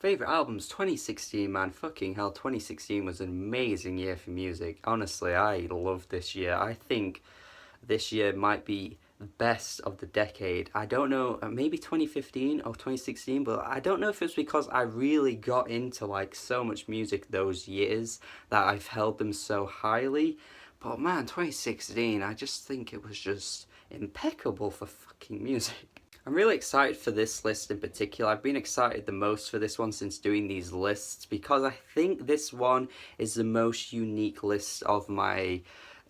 Favourite albums, 2016, man. Fucking hell, 2016 was an amazing year for music. Honestly, I loved this year. I think this year might be the best of the decade. I don't know, maybe 2015 or 2016, but I don't know if it's because I really got into like so much music those years that I've held them so highly. But man, 2016, I just think it was just impeccable for fucking music. I'm really excited for this list in particular. I've been excited the most for this one since doing these lists because I think this one is the most unique list of my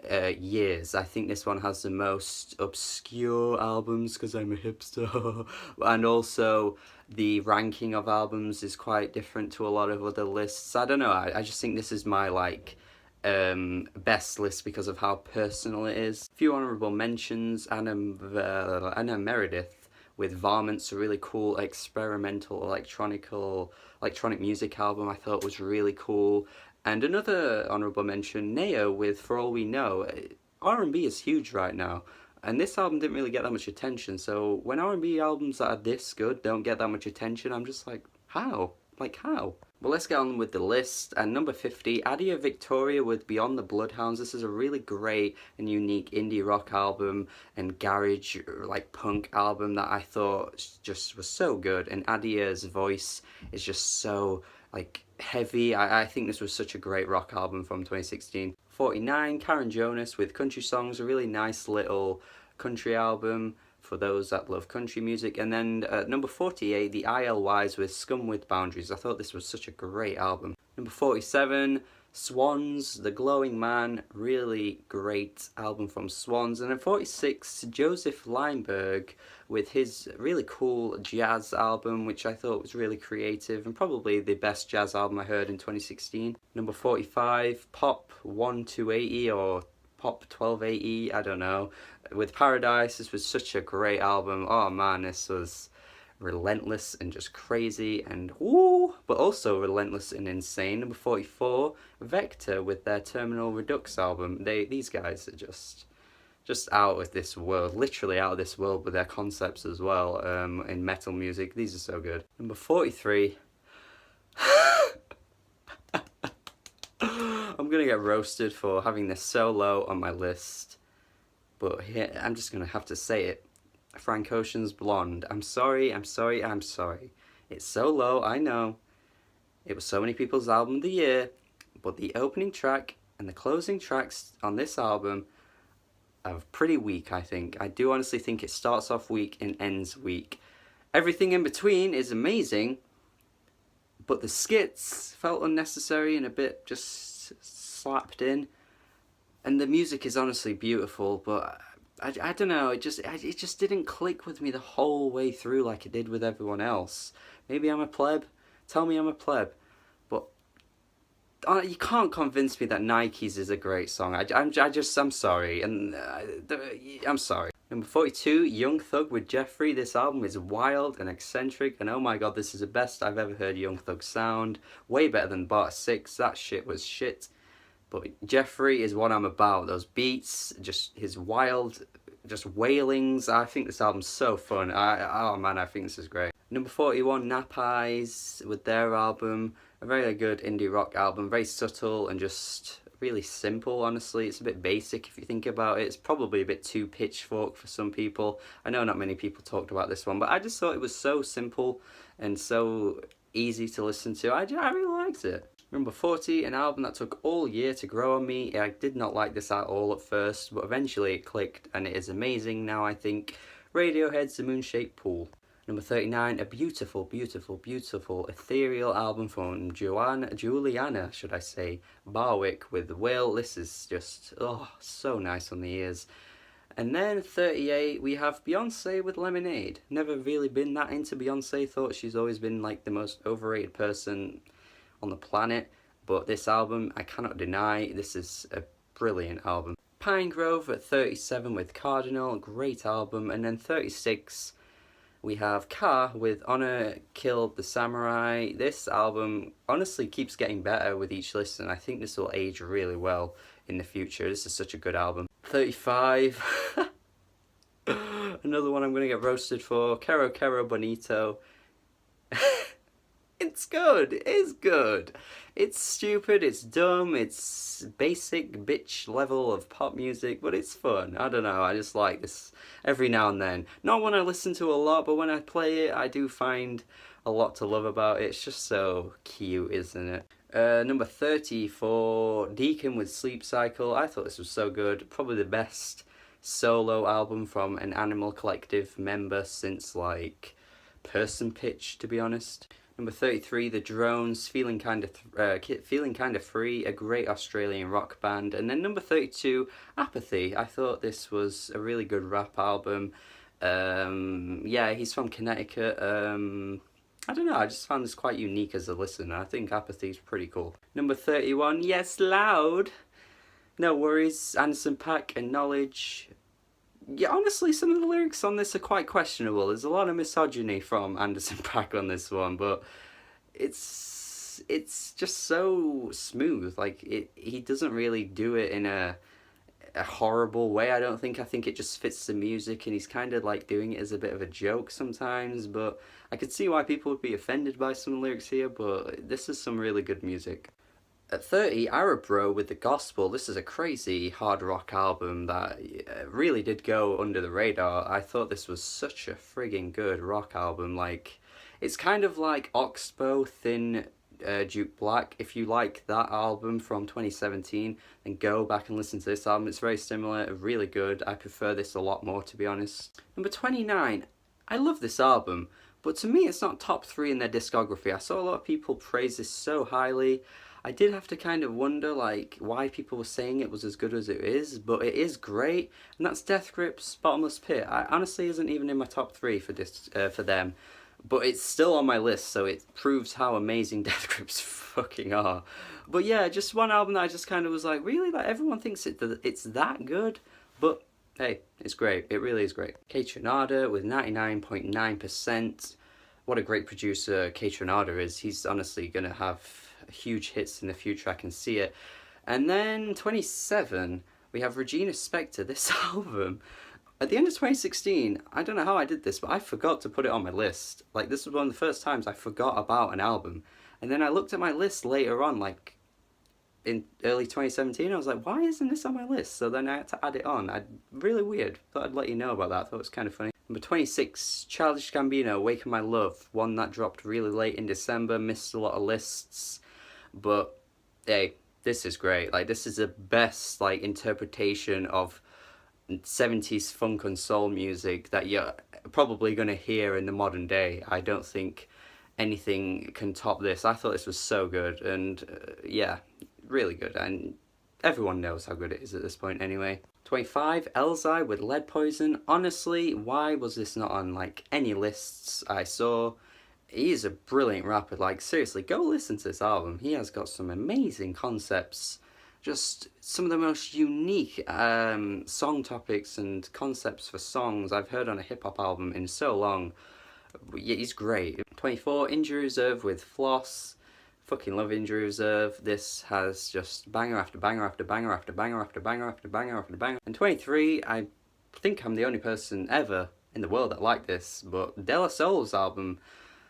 years. I think this one has the most obscure albums because I'm a hipster, and also the ranking of albums is quite different to a lot of other lists. I don't know, I just think this is my like best list because of how personal it is. A few honourable mentions: Anna Meredith with Varmints, a really cool experimental electronic music album I thought was really cool. And another honourable mention, Neo with For All We Know. R&B is huge right now, and this album didn't really get that much attention, so when R&B albums that are this good don't get that much attention, I'm just like, how? Like, how? Well, let's get on with the list. And number 50, Adia Victoria with Beyond the Bloodhounds. This is a really great and unique indie rock album and garage, like, punk album that I thought just was so good. And Adia's voice is just so, like, heavy. I think this was such a great rock album from 2016. 49, Karen Jonas with Country Songs, a really nice little country album for those that love country music. And then number 48, the I.L.Ys with Scum with Boundaries. I thought this was such a great album. Number 47, Swans, The Glowing Man, really great album from Swans. And then 46, Josef Leimberg with his really cool jazz album, which I thought was really creative and probably the best jazz album I heard in 2016. Number 45, Pop 1280 or Pop 1280, I don't know, with Paradise. This was such a great album. Oh man, this was relentless and just crazy and woo, but also relentless and insane. Number 44, Vektor with their Terminal Redux album. These guys are just out of this world, literally out of this world with their concepts as well, in metal music. These are so good. Number 43, I'm gonna get roasted for having this so low on my list, but here, I'm just gonna have to say it. Frank Ocean's Blonde. I'm sorry. It's so low, I know. It was so many people's album of the year, but the opening track and the closing tracks on this album are pretty weak, I think. I do honestly think it starts off weak and ends weak. Everything in between is amazing, but the skits felt unnecessary and a bit just slapped in. And the music is honestly beautiful, but I don't know, it just didn't click with me the whole way through like it did with everyone else. Maybe I'm a pleb. Tell me I'm a pleb. But you can't convince me that Nike's is a great song. I'm sorry. And I'm sorry. Number 42, Young Thug with Jeffrey. This album is wild and eccentric, and oh my god, this is the best I've ever heard Young Thug sound. Way better than Bar 6. That shit was shit. But Jeffrey is what I'm about. Those beats, just his wild, just wailings. I think this album's so fun. Oh man, I think this is great. Number 41, Nap Eyes with their album. A very good indie rock album. Very subtle and just really simple, honestly. It's a bit basic if you think about it. It's probably a bit too pitchfork for some people. I know not many people talked about this one, but I just thought it was so simple and so easy to listen to. I really liked it. Number 40, an album that took all year to grow on me. I did not like this at all at first, but eventually it clicked and it is amazing now, I think. Radiohead's The Moon-Shaped Pool. Number 39, a beautiful, beautiful, beautiful ethereal album from Julianna, should I say, Barwick with Will. This is just, oh, so nice on the ears. And then 38, we have Beyoncé with Lemonade. Never really been that into Beyoncé. Thought she's always been like the most overrated person on the planet, but this album, I cannot deny, this is a brilliant album. Pinegrove at 37 with Cardinal, great album. And then 36, we have Ka with Honor Killed the Samurai. This album honestly keeps getting better with each listen. I think this will age really well in the future. This is such a good album. 35, another one I'm going to get roasted for, Kero Bonito. In it's good. It is good. It's stupid, it's dumb, it's basic bitch level of pop music, but it's fun. I don't know, I just like this every now and then. Not when I listen to a lot, but when I play it, I do find a lot to love about it. It's just so cute, isn't it? Number 30 for Deacon with Sleep Cycle. I thought this was so good. Probably the best solo album from an Animal Collective member since, like, Person Pitch, to be honest. Number 33, The Drones, Feeling Kinda Free, a great Australian rock band. And then number 32, Apathy. I thought this was a really good rap album. Yeah, he's from Connecticut. I don't know, I just found this quite unique as a listener. I think Apathy's pretty cool. Number 31, Yes Loud. No Worries, Anderson .Paak and Knowledge. Yeah, honestly, some of the lyrics on this are quite questionable. There's a lot of misogyny from Anderson .Paak on this one, but it's just so smooth. Like, he doesn't really do it in a horrible way, I don't think. I think it just fits the music, and he's kind of like doing it as a bit of a joke sometimes, but I could see why people would be offended by some lyrics here, but this is some really good music. At 30, Arab Bro with The Gospel. This is a crazy hard rock album that really did go under the radar. I thought this was such a friggin' good rock album. Like, it's kind of like Oxbow, Thin Duke Black. If you like that album from 2017, then go back and listen to this album. It's very similar, really good. I prefer this a lot more, to be honest. Number 29, I love this album, but to me it's not top 3 in their discography. I saw a lot of people praise this so highly. I did have to kind of wonder, like, why people were saying it was as good as it is, but it is great, and that's Death Grip's Bottomless Pit. I honestly isn't even in my top 3 for this for them, but it's still on my list, so it proves how amazing Death Grips fucking are. But yeah, just one album that I just kind of was like, really? Like, everyone thinks it's that good? But hey, it's great. It really is great. Kaytranada with 99.9%. What a great producer Kaytranada is. He's honestly going to have huge hits in the future, I can see it. And then 27, we have Regina Spektor. This album, at the end of 2016, I don't know how I did this, but I forgot to put it on my list. Like, this was one of the first times I forgot about an album. And then I looked at my list later on, like, in early 2017, I was like, why isn't this on my list? So then I had to add it on. Really weird. Thought I'd let you know about that. I thought it was kind of funny. Number 26, Childish Gambino, Awaken My Love. One that dropped really late in December, missed a lot of lists. But, hey, this is great. Like, this is the best, like, interpretation of 70s funk and soul music that you're probably going to hear in the modern day. I don't think anything can top this. I thought this was so good, and yeah, really good, and everyone knows how good it is at this point anyway. 25, I.L.Y with Lead Poison. Honestly, why was this not on, like, any lists I saw? He is a brilliant rapper. Like, seriously, go listen to this album. He has got some amazing concepts. Just some of the most unique song topics and concepts for songs I've heard on a hip-hop album in so long. Yeah, he's great. 24, Injury Reserve with Floss. Fucking love Injury Reserve. This has just banger after banger after banger after banger after banger after banger after banger. And 23, I think I'm the only person ever in the world that liked this, but De La Soul's album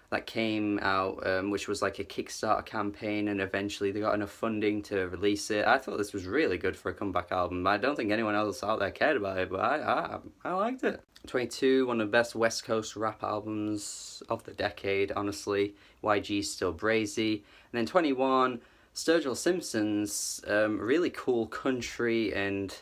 that came out, which was like a Kickstarter campaign, and eventually they got enough funding to release it. I thought this was really good for a comeback album. I don't think anyone else out there cared about it, but I liked it. 22, one of the best West Coast rap albums of the decade, honestly. YG's Still Brazy. And then 21, Sturgill Simpson's really cool country and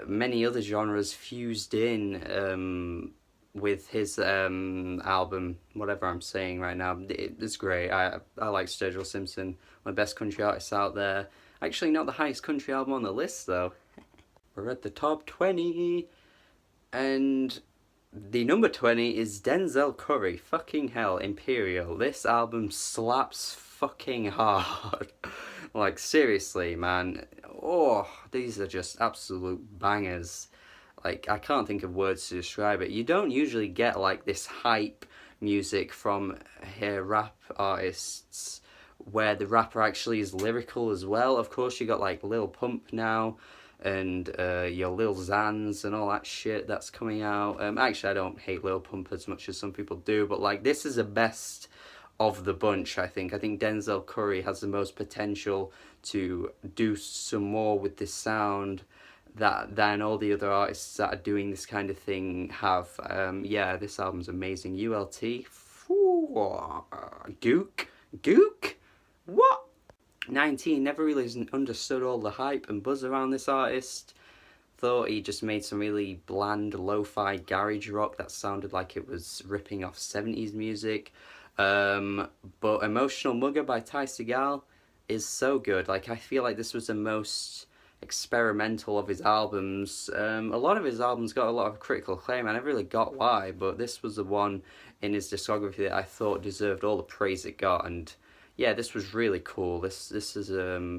many other genres fused in with his album, whatever I'm saying right now. It's great. I like Sturgill Simpson, one of the best country artists out there. Actually, not the highest country album on the list, though. We're at the top 20, and the number 20 is Denzel Curry. Fucking hell, Imperial. This album slaps fucking hard. Like, seriously, man. Oh, these are just absolute bangers. Like, I can't think of words to describe it. You don't usually get, like, this hype music from rap artists where the rapper actually is lyrical as well. Of course, you got, like, Lil Pump now, and your Lil Xans and all that shit that's coming out. Actually, I don't hate Lil Pump as much as some people do, but, like, this is the best of the bunch, I think. I think Denzel Curry has the most potential to do some more with this sound than all the other artists that are doing this kind of thing have. Yeah, this album's amazing. ULT, Gook, what? 19, never really understood all the hype and buzz around this artist. Thought he just made some really bland lo-fi garage rock that sounded like it was ripping off 70s music. But Emotional Mugger by Ty Segall is so good. Like, I feel like this was the most experimental of his albums. A lot of his albums got a lot of critical acclaim. I never really got why, but this was the one in his discography that I thought deserved all the praise it got. And yeah, this was really cool. This is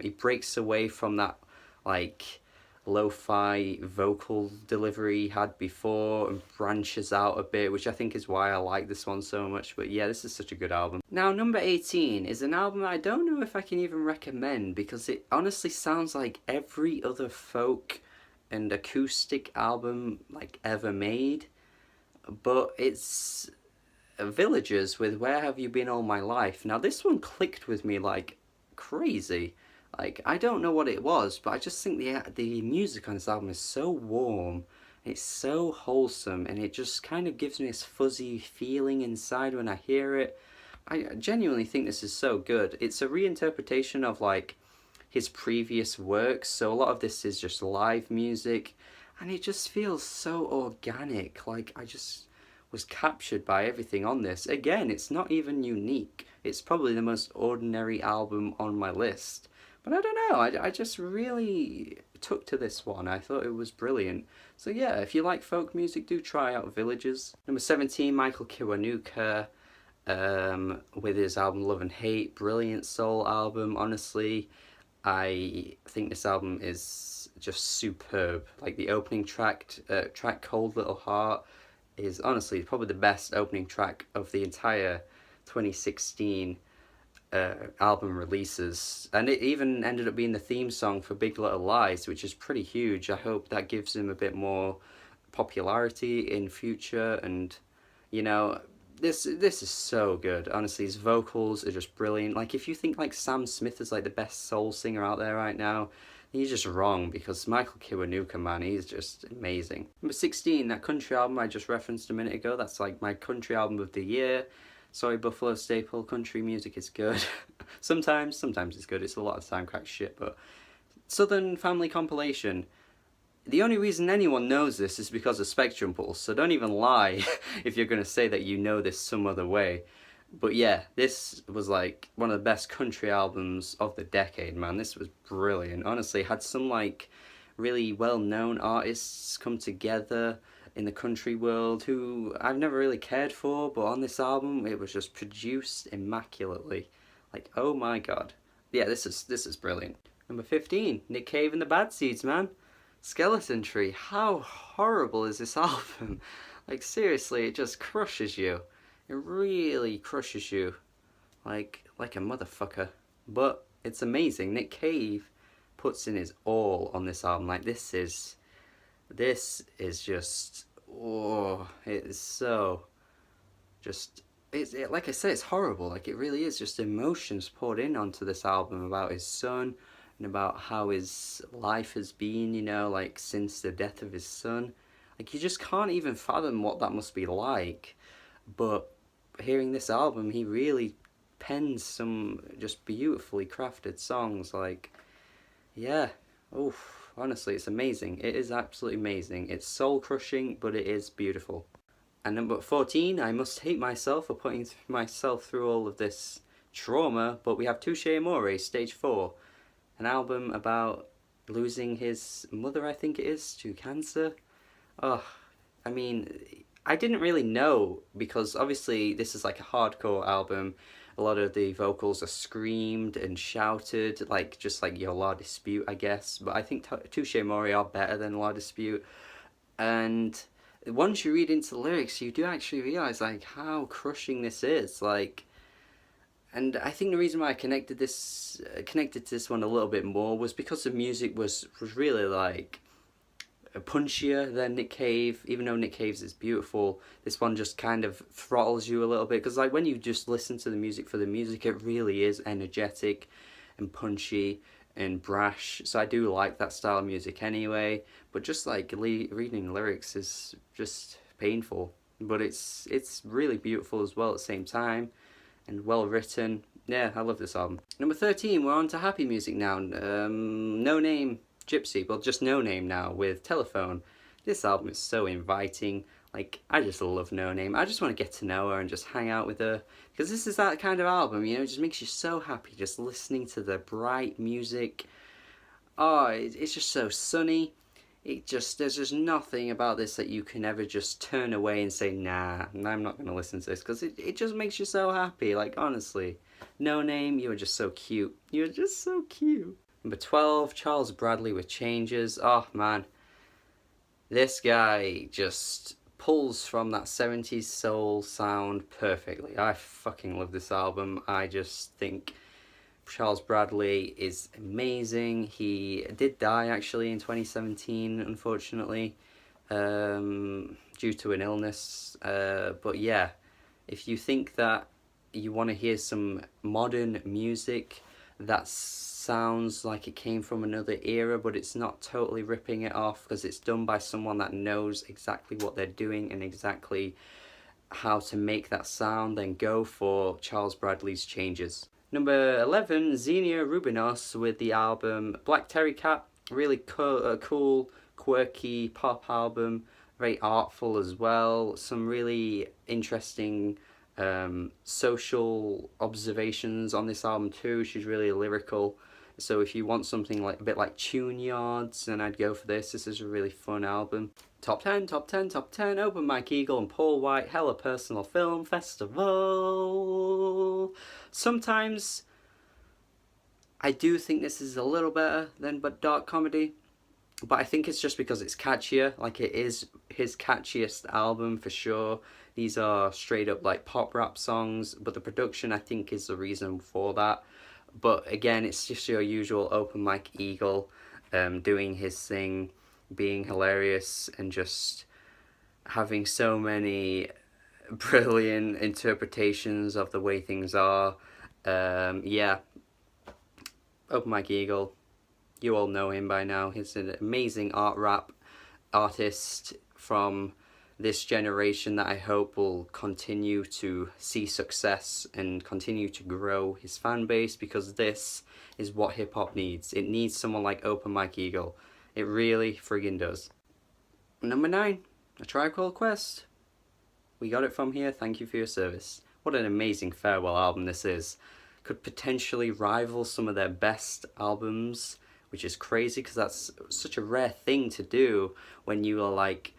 he breaks away from that like lo-fi vocal delivery he had before and branches out a bit, which I think is why I like this one so much. But yeah, this is such a good album. Now, number 18 is an album I don't know if I can even recommend, because it honestly sounds like every other folk and acoustic album like ever made, but it's Villagers with Where Have You Been All My Life. Now, this one clicked with me like crazy. Like, I don't know what it was, but I just think the music on this album is so warm, it's so wholesome, and it just kind of gives me this fuzzy feeling inside when I hear it. I genuinely think this is so good. It's a reinterpretation of like his previous works, so a lot of this is just live music, and it just feels so organic. Like, I just was captured by everything on this. Again, it's not even unique. It's probably the most ordinary album on my list. But I don't know, I just really took to this one. I thought it was brilliant. So yeah, if you like folk music, do try out Villagers. Number 17, Michael Kiwanuka, with his album Love and Hate. Brilliant soul album, honestly. I think this album is just superb. Like, the opening track Cold Little Heart is honestly probably the best opening track of the entire 2016 album releases, and it even ended up being the theme song for Big Little Lies, which is pretty huge. I hope that gives him a bit more popularity in future. And you know, this is so good. Honestly, his vocals are just brilliant. Like, if you think like Sam Smith is like the best soul singer out there right now, you're just wrong, because Michael Kiwanuka, man, he's just amazing. Number 16, that country album I just referenced a minute ago. That's like my country album of the year. Sorry, Buffalo Staple, country music is good. sometimes it's good. It's a lot of time crack shit, but Southern Family Compilation. The only reason anyone knows this is because of Spectrum Pulse, so don't even lie if you're going to say that you know this some other way. But yeah, this was like one of the best country albums of the decade, man. This was brilliant. Honestly, had some like really well-known artists come together in the country world who I've never really cared for, but on this album it was just produced immaculately. Like, oh my god. Yeah, this is brilliant. Number 15, Nick Cave and the Bad Seeds, man. Skeleton Tree. How horrible is this album? Like, seriously, it just crushes you. It really crushes you. Like a motherfucker. But it's amazing. Nick Cave puts in his all on this album. Like, this is just, oh, it is so just, like I said, it's horrible. Like, it really is just emotions poured in onto this album about his son and about how his life has been, you know, like since the death of his son. Like, you just can't even fathom what that must be like. But hearing this album, he really pens some just beautifully crafted songs. Like, yeah, oof. Honestly, it's amazing. It is absolutely amazing. It's soul-crushing, but it is beautiful. And number 14, I must hate myself for putting myself through all of this trauma, but we have Touche Amore, Stage 4. An album about losing his mother, I think it is, to cancer. Oh, I mean, I didn't really know, because obviously this is like a hardcore album. A lot of the vocals are screamed and shouted, like just like your La Dispute, I guess. But I think Touche Amore are better than La Dispute. And once you read into the lyrics, you do actually realise like how crushing this is. Like, and I think the reason why I connected to this one a little bit more was because the music was really like punchier than Nick Cave. Even though Nick Cave's is beautiful, this one just kind of throttles you a little bit, because like when you just listen to the music for the music, it really is energetic and punchy and brash. So I do like that style of music anyway, but just like reading lyrics is just painful, but it's really beautiful as well at the same time, and well written. Yeah, I love this album. Number 13, we're on to happy music now. No Name Gypsy, well, just No Name now with Telephone. This album is so inviting. Like, I just love No Name. I just want to get to know her and just hang out with her, because this is that kind of album, you know, it just makes you so happy just listening to the bright music. Oh, it's just so sunny. There's just nothing about this that you can ever just turn away and say, nah, I'm not going to listen to this, because it just makes you so happy. Like, honestly, No Name, you are just so cute. You're just so cute. Number 12, Charles Bradley with Changes. Oh, man. This guy just pulls from that 70s soul sound perfectly. I fucking love this album. I just think Charles Bradley is amazing. He did die actually in 2017, unfortunately, due to an illness. But yeah, if you think that you want to hear some modern music that sounds like it came from another era, but it's not totally ripping it off, because it's done by someone that knows exactly what they're doing and exactly how to make that sound, then go for Charles Bradley's Changes. Number 11, Xenia Rubinos with the album Black Terry Cat. Really cool, quirky pop album, very artful as well. Some really interesting social observations on this album too. She's really lyrical. So if you want something like a bit like Tune Yards, then I'd go for this. This is a really fun album. Top 10, top 10, top 10. Open Mike Eagle and Paul White, Hella Personal Film Festival. Sometimes I do think this is a little better than Dark Comedy, but I think it's just because it's catchier. Like, it is his catchiest album for sure. These are straight up like pop rap songs, but the production I think is the reason for that. But again, it's just your usual Open Mike Eagle, doing his thing, being hilarious, and just having so many brilliant interpretations of the way things are. Yeah, Open Mike Eagle, you all know him by now. He's an amazing art rap artist from this generation that I hope will continue to see success and continue to grow his fan base, because this is what hip hop needs. It needs someone like Open Mike Eagle. It really friggin' does. Number 9, A Tribe Called Quest. We got it from here. Thank you for your service. What an amazing farewell album this is. Could potentially rival some of their best albums, which is crazy because that's such a rare thing to do when you are like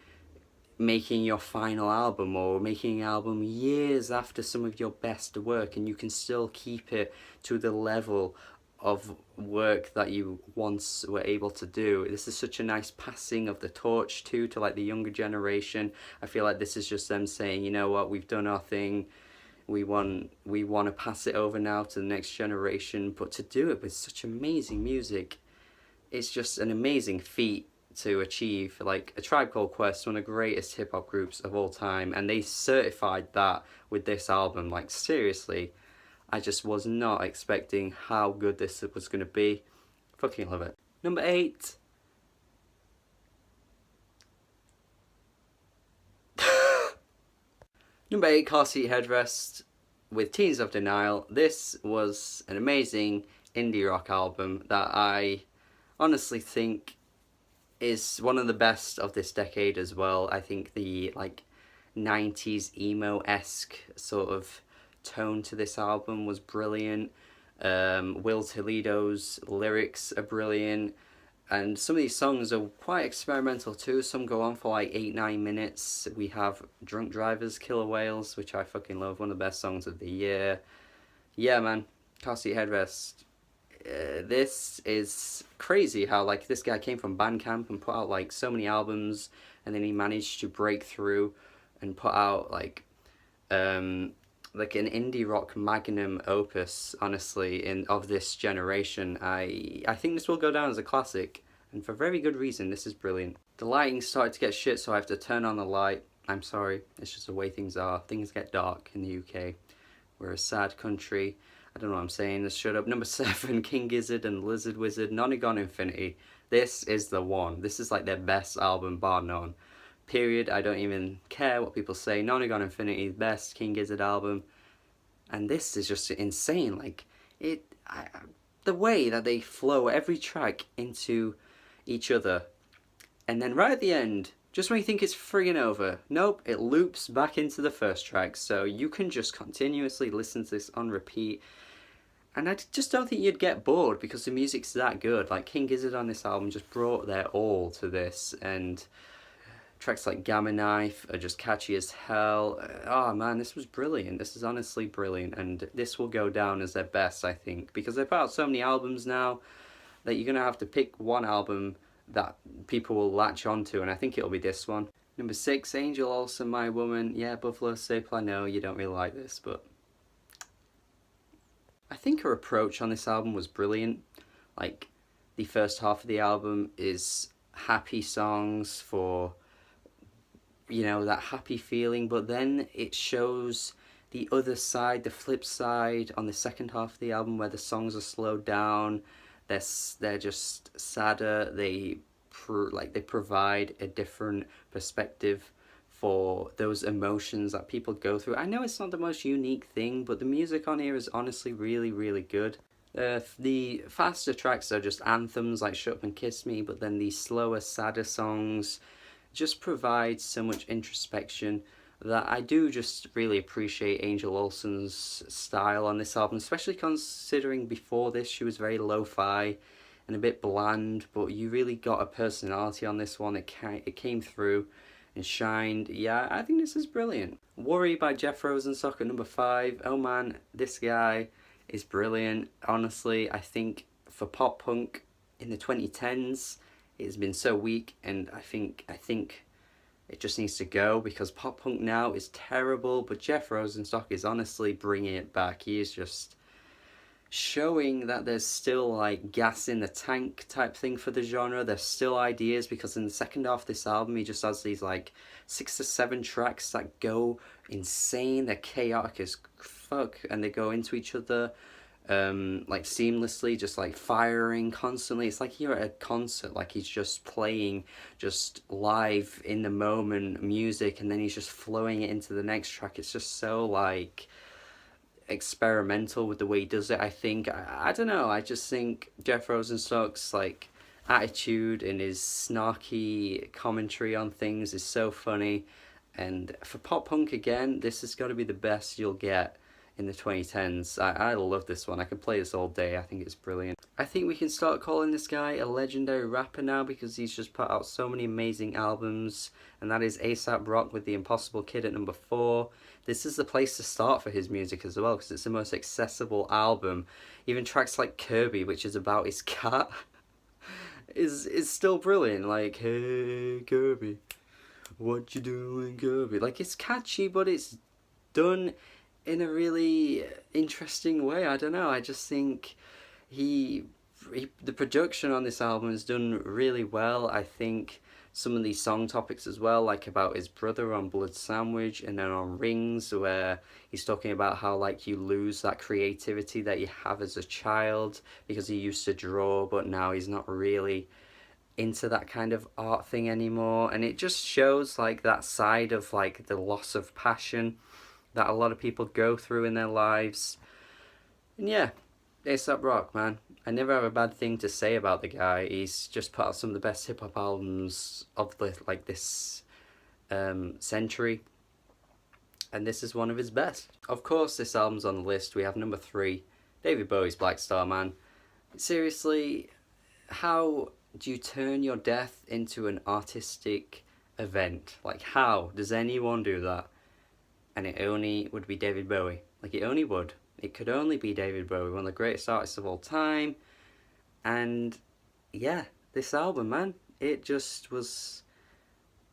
making your final album, or making an album years after some of your best work, and you can still keep it to the level of work that you once were able to do. This is such a nice passing of the torch too to like the younger generation. I feel like this is just them saying, you know what, we've done our thing, we want to pass it over now to the next generation, but to do it with such amazing music, it's just an amazing feat to achieve. Like, A Tribe Called Quest, one of the greatest hip-hop groups of all time, and they certified that with this album. Like, seriously, I just was not expecting how good this was going to be. Fucking love it. Number 8. Number 8, Car Seat Headrest with Teens of Denial. This was an amazing indie rock album that I honestly think is one of the best of this decade as well. I think the like 90s emo-esque sort of tone to this album was brilliant. Will Toledo's lyrics are brilliant, and some of these songs are quite experimental too. Some go on for like 8-9 minutes. We have Drunk Drivers, Killer Whales, which I fucking love, one of the best songs of the year. Yeah, man, Car Seat Headrest. This is crazy how like this guy came from Bandcamp and put out like so many albums, and then he managed to break through and put out like an indie rock magnum opus, honestly, of this generation. I think this will go down as a classic, and for very good reason. This is brilliant. The lighting started to get shit, so I have to turn on the light. I'm sorry, it's just the way things are. Things get dark in the UK. We're a sad country. I don't know what I'm saying. Let's shut up. Number 7, King Gizzard and Lizard Wizard, Nonagon Infinity. This is the one. This is like their best album, bar none. Period. I don't even care what people say. Nonagon Infinity, best King Gizzard album. And this is just insane. Like, the way that they flow every track into each other. And then right at the end, just when you think it's friggin' over, nope, it loops back into the first track. So you can just continuously listen to this on repeat. And I just don't think you'd get bored because the music's that good. Like, King Gizzard on this album just brought their all to this. And tracks like Gamma Knife are just catchy as hell. Oh man, this was brilliant. This is honestly brilliant. And this will go down as their best, I think. Because they've put out so many albums now that you're going to have to pick one album that people will latch onto. And I think it'll be this one. Number 6, Angel Olsen, My Woman. Yeah, Buffalo Staple, I know you don't really like this, but I think her approach on this album was brilliant. Like, the first half of the album is happy songs for, you know, that happy feeling, but then it shows the other side, the flip side on the second half of the album where the songs are slowed down. They're just sadder. They provide a different perspective for those emotions that people go through. I know it's not the most unique thing, but the music on here is honestly really, really good. The faster tracks are just anthems like Shut Up and Kiss Me, but then the slower, sadder songs just provide so much introspection that I do just really appreciate Angel Olsen's style on this album, especially considering before this she was very lo-fi and a bit bland, but you really got a personality on this one. It came through and shined. Yeah, I think this is brilliant. Worry by Jeff Rosenstock at number 5. Oh man, this guy is brilliant. Honestly, I think for pop punk in the 2010s, it's been so weak, and I think it just needs to go because pop punk now is terrible, but Jeff Rosenstock is honestly bringing it back. He is just showing that there's still like gas in the tank type thing for the genre. There's still ideas, because in the second half of this album he just has these like 6 to 7 tracks that go insane. They're chaotic as fuck and they go into each other like seamlessly, just like firing constantly. It's like you're at a concert, like he's just playing just live in the moment music, and then he's just flowing it into the next track. It's just so like experimental with the way he does it. I think I don't know, I just think Jeff Rosenstock's like attitude and his snarky commentary on things is so funny. And for pop punk, again, this has got to be the best you'll get in the 2010s. I love this one. I could play this all day. I think it's brilliant. I think we can start calling this guy a legendary rapper now, because he's just put out so many amazing albums, and that is A$AP Rock with The Impossible Kid at number 4. This is the place to start for his music as well, because it's the most accessible album. Even tracks like Kirby, which is about his cat, is still brilliant. Like, hey Kirby, what you doing, Kirby? Like, it's catchy, but it's done in a really interesting way. I don't know, I just think the production on this album is done really well. I think some of these song topics as well, like about his brother on Blood Sandwich, and then on Rings, where he's talking about how like you lose that creativity that you have as a child because he used to draw, but now he's not really into that kind of art thing anymore. And it just shows like that side of like the loss of passion that a lot of people go through in their lives. And yeah, A$AP Rock, man. I never have a bad thing to say about the guy. He's just put out some of the best hip-hop albums of this century. And this is one of his best. Of course, this album's on the list. We have number 3, David Bowie's Black Star, man. Seriously, how do you turn your death into an artistic event? Like, how does anyone do that? And it only would be David Bowie. Like, it only would. It could only be David Bowie, one of the greatest artists of all time. And yeah, this album, man, it just was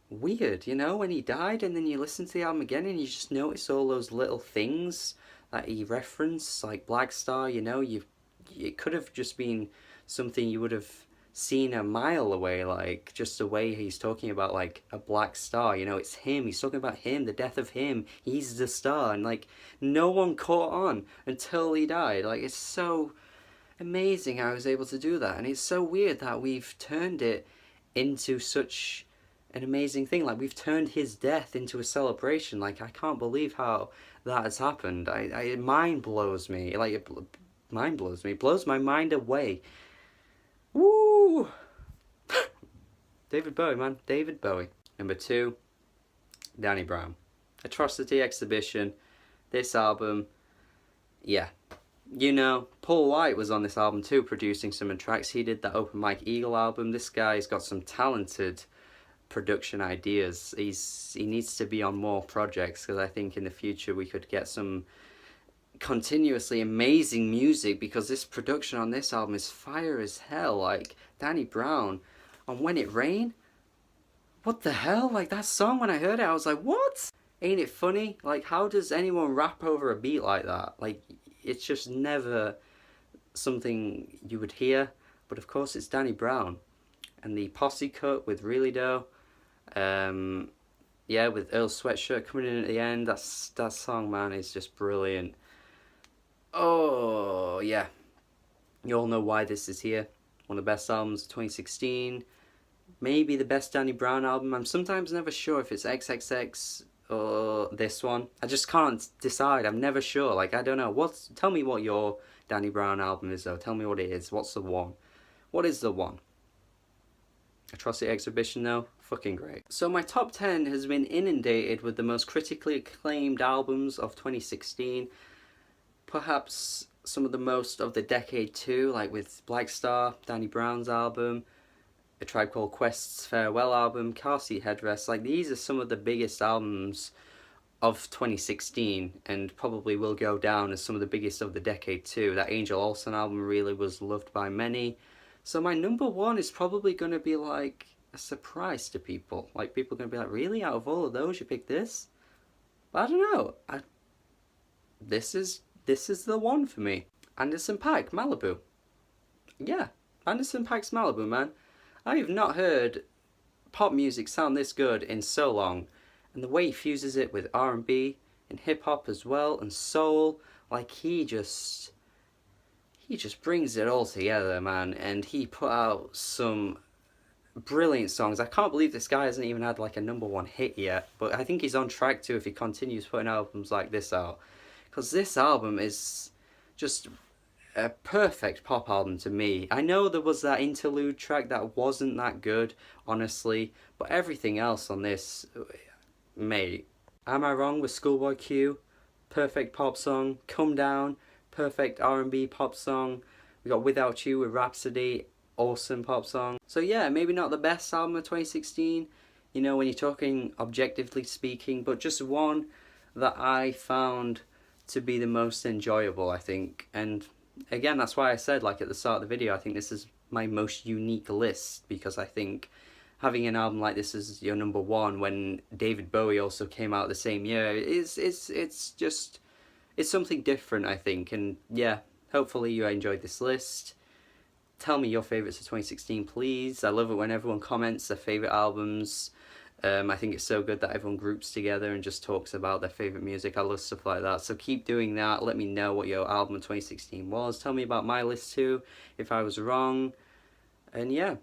weird, you know, when he died, and then you listen to the album again and you just notice all those little things that he referenced, like Black Star, you know, it could have just been something you would have seen a mile away, like just the way he's talking about like a black star, it's him, he's talking about him, the death of him, he's the star, and like no one caught on until he died. Like, it's so amazing how I was able to do that, and it's so weird that we've turned it into such an amazing thing. Like, we've turned his death into a celebration. Like, I can't believe how that has happened. It mind blows me. Like, mind blows me, blows my mind away. Woo! David Bowie, man. David Bowie. Number 2, Danny Brown. Atrocity Exhibition. This album, yeah. Paul White was on this album too, producing some tracks. He did that Open Mike Eagle album. This guy's got some talented production ideas. He needs to be on more projects, because I think in the future we could get some continuously amazing music, because this production on this album is fire as hell. Like, Danny Brown on When It Rain, what the hell? Like, that song, when I heard it, I was like, what? Ain't it funny? Like, how does anyone rap over a beat like that? Like, it's just never something you would hear. But of course it's Danny Brown. And the posse cut with Really Dough, yeah, with Earl Sweatshirt coming in at the end, that song, man, is just brilliant. Oh, yeah. You all know why this is here. One of the best albums of 2016. Maybe the best Danny Brown album. I'm sometimes never sure if it's XXX or this one. I just can't decide. I'm never sure. Like, I don't know. Tell me what your Danny Brown album is, though. Tell me what it is. What's the one? What is the one? Atrocity Exhibition, though? Fucking great. So my top 10 has been inundated with the most critically acclaimed albums of 2016. Perhaps some of the most of the decade too, like with Black Star, Danny Brown's album, A Tribe Called Quest's Farewell album, Car Seat Headrest. Like, these are some of the biggest albums of 2016, and probably will go down as some of the biggest of the decade too. That Angel Olsen album really was loved by many. So my number 1 is probably going to be like a surprise to people. Like, people are going to be like, really? Out of all of those, you picked this? But I don't know. This is the one for me. Anderson .Paak, Malibu. Yeah, Anderson .Paak's Malibu, man. I have not heard pop music sound this good in so long. And the way he fuses it with R&B and hip-hop as well, and soul, like, he just brings it all together, man. And he put out some brilliant songs. I can't believe this guy hasn't even had like a number 1 hit yet, but I think he's on track to if he continues putting albums like this out, because this album is just a perfect pop album to me. I know there was that interlude track that wasn't that good, honestly, but everything else on this, mate. Am I Wrong with Schoolboy Q? Perfect pop song. Come Down, perfect R&B pop song. We got Without You with Rhapsody, awesome pop song. So yeah, maybe not the best album of 2016, when you're talking objectively speaking, but just one that I found to be the most enjoyable, I think. And again, that's why I said, like, at the start of the video, I think this is my most unique list, because I think having an album like this as your number 1 when David Bowie also came out the same year, it's something different, I think. And yeah, hopefully you enjoyed this list. Tell me your favourites of 2016, please. I love it when everyone comments their favourite albums. I think it's so good that everyone groups together and just talks about their favourite music. I love stuff like that. So keep doing that. Let me know what your album of 2016 was. Tell me about my list too, if I was wrong. And yeah,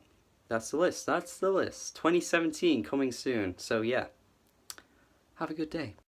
that's the list. 2017 coming soon. So yeah, have a good day.